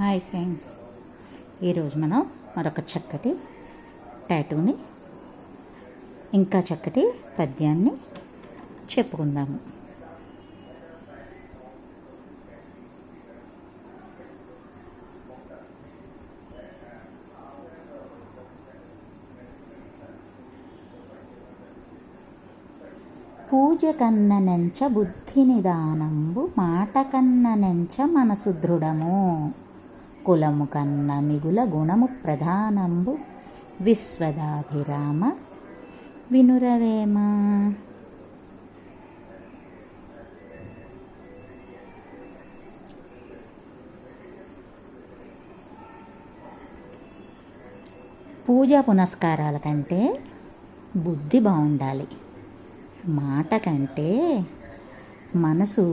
Hi friends, ఈరోజు మనం మరొక చక్కటి టాటూని ఇంకా చక్కటి పద్యాన్ని చెప్పుకుందాము. పూజ కన్న నెంచ బుద్ధి నిదానంబు, మాట కన్న నెంచ మనసు దృఢము, కులము కన్న మిగుల గుణము ప్రధానంబు, విశ్వదాభిరామ వినురవేమ. పూజా పునస్కారాల కంటే బుద్ధి బాగుండాలి, మాట కంటే మనసు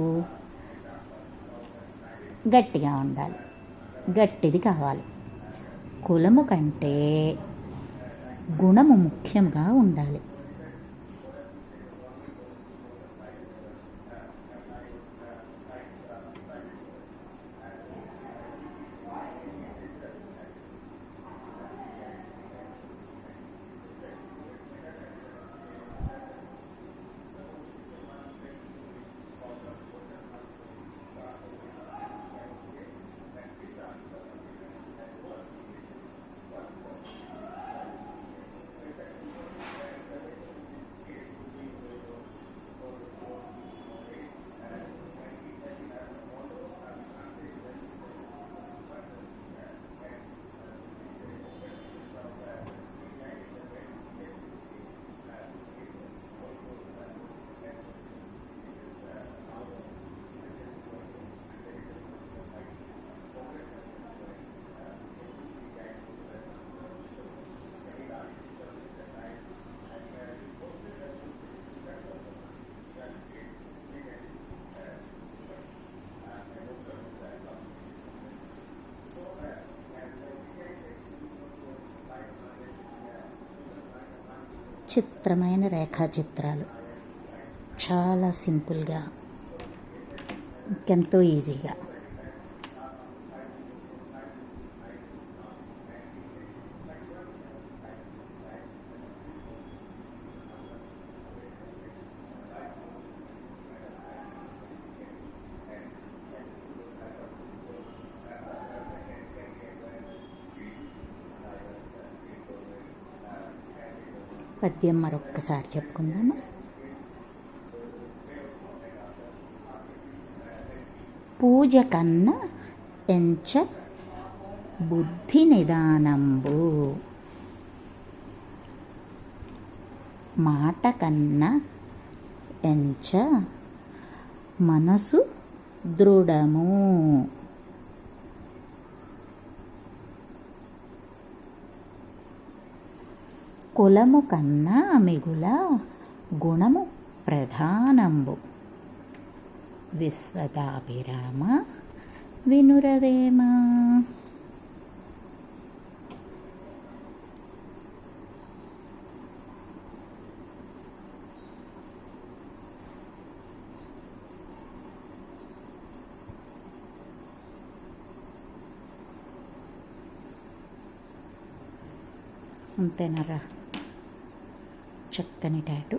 గట్టిగా ఉండాలి, గట్టిది కావాలి. కులము కంటే గుణము ముఖ్యంగా ఉండాలి. చిత్రమైన రేఖాచిత్రాలు చాలా సింపుల్గా, ఇంకెంతో ఈజీగా. పద్యం మరొక్కసారి చెప్పుకుందామా. పూజ కన్న ఎంచ బుద్ధి నిదానంబు, మాట కన్న ఎంచ మనసు దృఢము, కులము కన్నా మిగుల గుణము ప్రధానంబు, విశ్వదాభిరామ వినురవేమ. అంతేనరా, చక్కని టాటూ.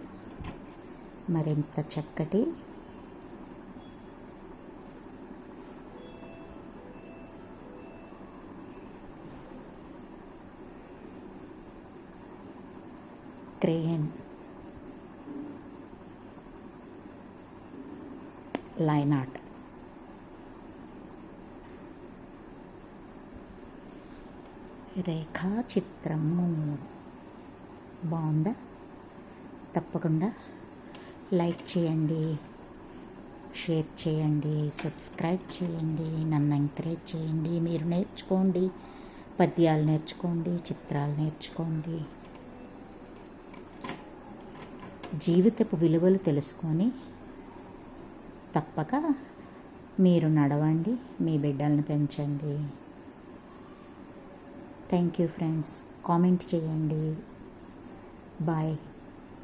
మరింత చక్కటి క్రేయన్ లైన్ ఆర్ట్ రేఖాచిత్రము బాగుందా? తప్పకుండా లైక్ చేయండి, షేర్ చేయండి, సబ్స్క్రైబ్ చేయండి, నన్ను ఎంకరేజ్ చేయండి. మీరు నేర్చుకోండి, పద్యాలు నేర్చుకోండి, చిత్రాలు నేర్చుకోండి, జీవితపు విలువలు తెలుసుకొని తప్పక మీరు నడవండి, మీ బిడ్డలను పెంచండి. Thank you friends. కామెంట్ చేయండి. బాయ్.